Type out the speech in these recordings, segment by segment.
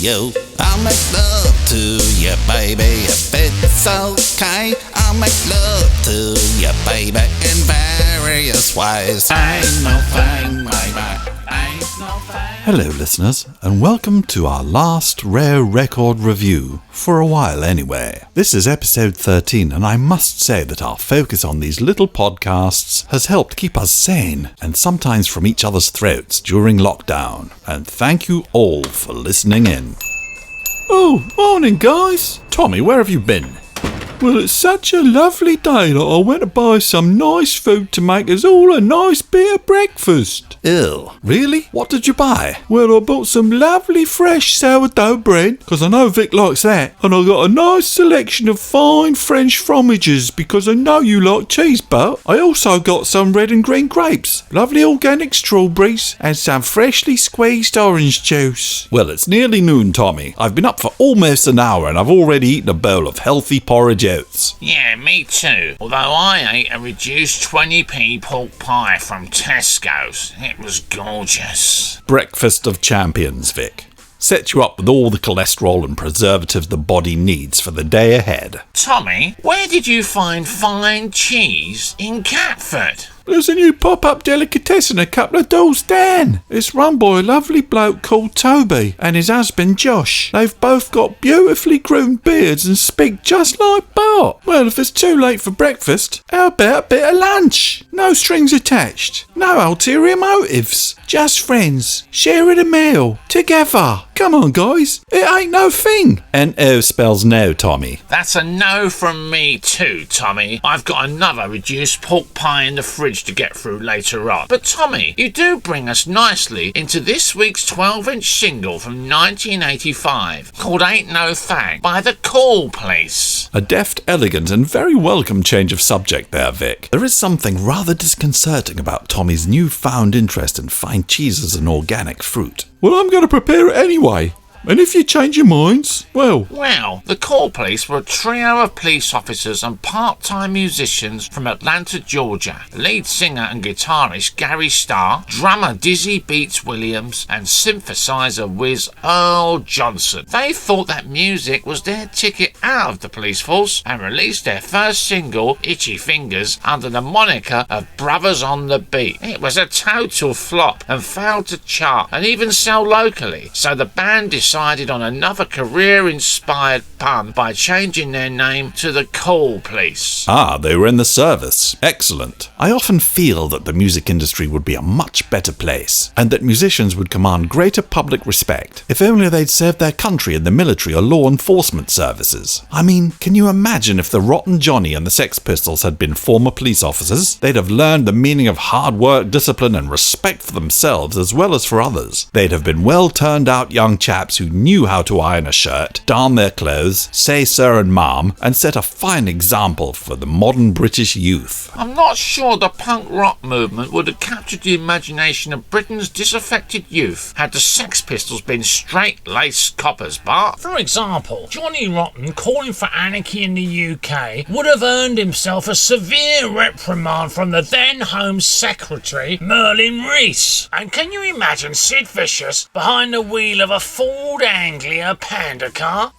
you. I'll make love to you, baby, if it's okay. I'll make love to you, baby, in various ways. Ain't no thing, baby. Ain't no thing. Hello listeners, and welcome to our last rare record review, for a while anyway. This is episode 13, and I must say that our focus on these little podcasts has helped keep us sane, and sometimes from each other's throats during lockdown. And thank you all for listening in. Oh, morning guys. Tommy, where have you been? Well, it's such a lovely day that I went to buy some nice food to make us all a nice bit of breakfast. Ew, really? What did you buy? Well, I bought some lovely fresh sourdough bread, because I know Vic likes that, and I got a nice selection of fine French fromages, because I know you like cheese, but I also got some red and green grapes, lovely organic strawberries, and some freshly squeezed orange juice. Well, it's nearly noon, Tommy. I've been up for almost an hour and I've already eaten a bowl of healthy porridge oats. Yeah, me too. Although I ate a reduced 20p pork pie from Tesco's. It was gorgeous. Breakfast of champions, Vic. Set you up with all the cholesterol and preservatives the body needs for the day ahead. Tommy, where did you find fine cheese in Catford? There's a new pop-up delicatessen a couple of doors down. It's run by a lovely bloke called Toby and his husband Josh. They've both got beautifully groomed beards and speak just like Bart. Well, if it's too late for breakfast, how about a bit of lunch? No strings attached. No ulterior motives. Just friends. Sharing a meal. Together. Come on, guys. It ain't no thing. N-O spells no, Tommy. That's a no from me too, Tommy. I've got another reduced pork pie in the fridge to get through later on. But Tommy, you do bring us nicely into this week's 12-inch single from 1985 called Ain't No Thang by The Call Place. A deft, elegant and very welcome change of subject there, Vic. There is something rather disconcerting about Tommy's newfound interest in fine cheeses and organic fruit. Well, I'm going to prepare it anyway. And if you change your minds, well... Well, the Call Police were a trio of police officers and part-time musicians from Atlanta, Georgia. Lead singer and guitarist Gary Starr, drummer Dizzy Beats Williams, and synthesizer whiz Earl Johnson. They thought that music was their ticket out of the police force and released their first single, Itchy Fingers, under the moniker of Brothers on the Beat. It was a total flop and failed to chart and even sell locally, so the band decided on another career-inspired pun by changing their name to the Call Police. Ah, they were in the service. Excellent. I often feel that the music industry would be a much better place, and that musicians would command greater public respect if only they'd served their country in the military or law enforcement services. I mean, can you imagine if the Rotten Johnny and the Sex Pistols had been former police officers? They'd have learned the meaning of hard work, discipline, and respect for themselves as well as for others. They'd have been well-turned-out young chaps who knew how to iron a shirt, darn their clothes, say sir and ma'am, and set a fine example for the modern British youth. I'm not sure the punk rock movement would have captured the imagination of Britain's disaffected youth had the Sex Pistols been straight-laced coppers, Bart. For example, Johnny Rotten calling for anarchy in the UK would have earned himself a severe reprimand from the then Home Secretary, Merlin Rees. And can you imagine Sid Vicious behind the wheel of a Ford Anglia Panda car?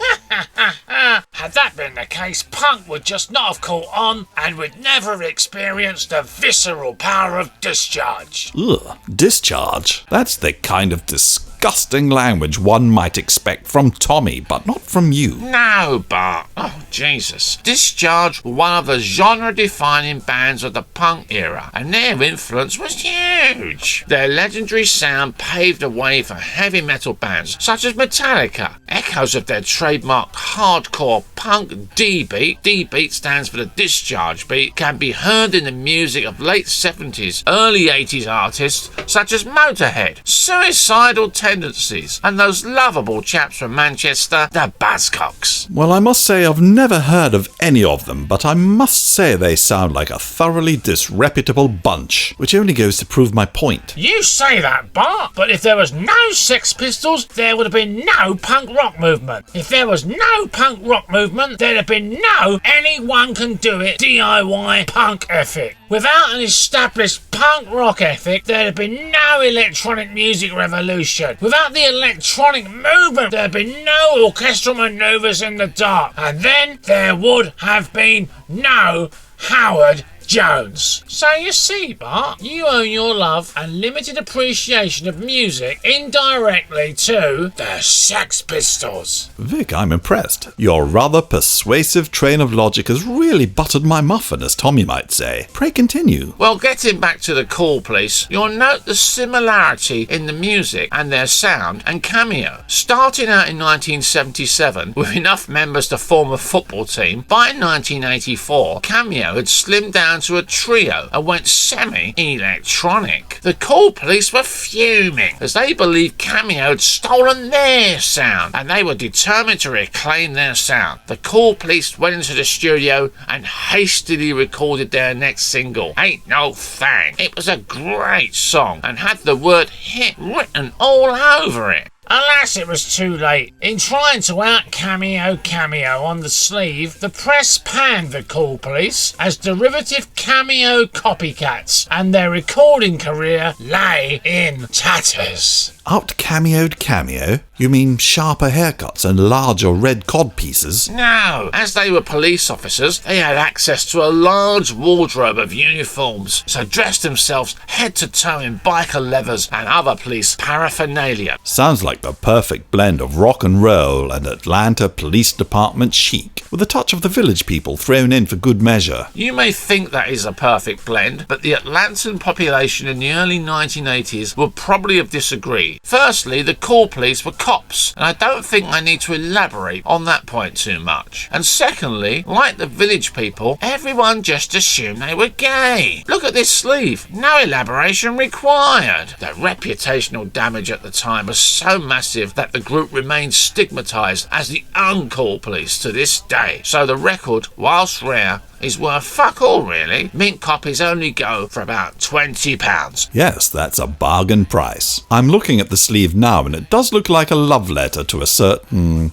Had that been the case, punk would just not have caught on and would never have experienced the visceral power of discharge. Ugh, discharge? That's the kind of disgusting language one might expect from Tommy, but not from you. No, Bart. Oh, Jesus. Discharge were one of the genre-defining bands of the punk era, and their influence was huge. Their legendary sound paved the way for heavy metal bands such as Metallica. Echoes of their trademark hardcore punk D-beat, D-beat stands for the discharge beat, can be heard in the music of late 70s, early 80s artists such as Motorhead, Suicidal Tendencies, and those lovable chaps from Manchester, the Buzzcocks. Well, I must say I've never heard of any of them, but I must say they sound like a thoroughly disreputable bunch, which only goes to prove my point. You say that, Bart, but if there was no Sex Pistols, there would have been no punk rock movement. If there was no punk rock movement, there'd have been no anyone can do it DIY punk ethic. Without an established punk rock ethic, there'd have been no electronic music revolution. Without the electronic movement, there'd be no orchestral manoeuvres in the dark. And then there would have been no Howard Jones. So you see, Bart, you owe your love and limited appreciation of music indirectly to the Sex Pistols. Vic, I'm impressed. Your rather persuasive train of logic has really buttered my muffin, as Tommy might say. Pray continue. Well, getting back to the Cool Police, you'll note the similarity in the music and their sound and Cameo. Starting out in 1977 with enough members to form a football team, by 1984 Cameo had slimmed down to a trio and went semi-electronic. The Cool Police were fuming as they believed Cameo had stolen their sound and they were determined to reclaim their sound. The Cool Police went into the studio and hastily recorded their next single, Ain't No Thang. It was a great song and had the word hit written all over it. Alas, it was too late. In trying to out-cameo Cameo on the sleeve, the press panned the Cool Police as derivative Cameo copycats, and their recording career lay in tatters. Out-cameoed Cameo? You mean sharper haircuts and larger red cod pieces? No, as they were police officers, they had access to a large wardrobe of uniforms, so dressed themselves head to toe in biker leathers and other police paraphernalia. Sounds like the perfect blend of rock and roll and Atlanta Police Department chic, with a touch of the village people thrown in for good measure. You may think that is a perfect blend, but the Atlantan population in the early 1980s would probably have disagreed. Firstly, the Cool Police were cops, and I don't think I need to elaborate on that point too much. And secondly, like the village people, everyone just assumed they were gay. Look at this sleeve, no elaboration required. The reputational damage at the time was so massive that the group remains stigmatised as the uncool police to this day. So the record, whilst rare, is worth fuck all really. Mint copies only go for about £20. Yes, that's a bargain price. I'm looking at the sleeve now and it does look like a love letter to a certain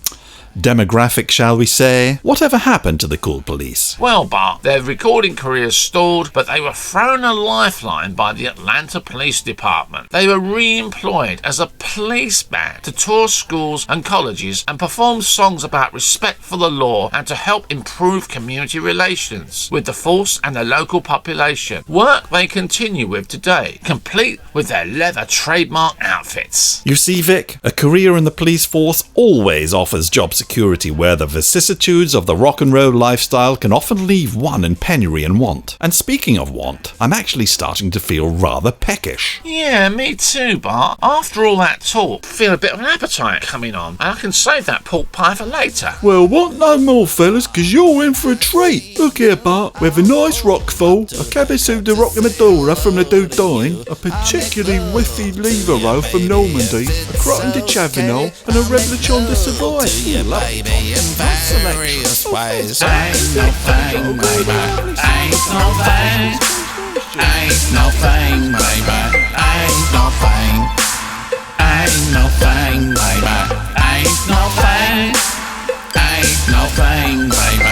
demographic, shall we say. Whatever happened to the Cool Police? Well, Bart, their recording careers stalled, but they were thrown a lifeline by the Atlanta Police Department. They were re-employed as a police band to tour schools and colleges and perform songs about respect for the law and to help improve community relations with the force and the local population. Work they continue with today, complete with their leather trademark outfits. You see, Vic, a career in the police force always offers job security where the vicissitudes of the rock and roll lifestyle can often leave one in penury and want. And speaking of want, I'm actually starting to feel rather peckish. Yeah, me too, Bart. After all that talk, I feel a bit of an appetite coming on, and I can save that pork pie for later. Well, want no more, fellas, because you're in for a treat. Look here, Bart, we have a nice rockful, a cabbage soup de rockamadora from the Doudain, a particularly whiffy lever roll from Normandy, a croton de Chavinot, and a revolution de Savoy. Baby, in various ways. Ain't no thing, baby. Ain't no thing. Ain't no thing, baby. Ain't no thing. Ain't no thing, baby. Ain't no thing. Ain't no thing, baby.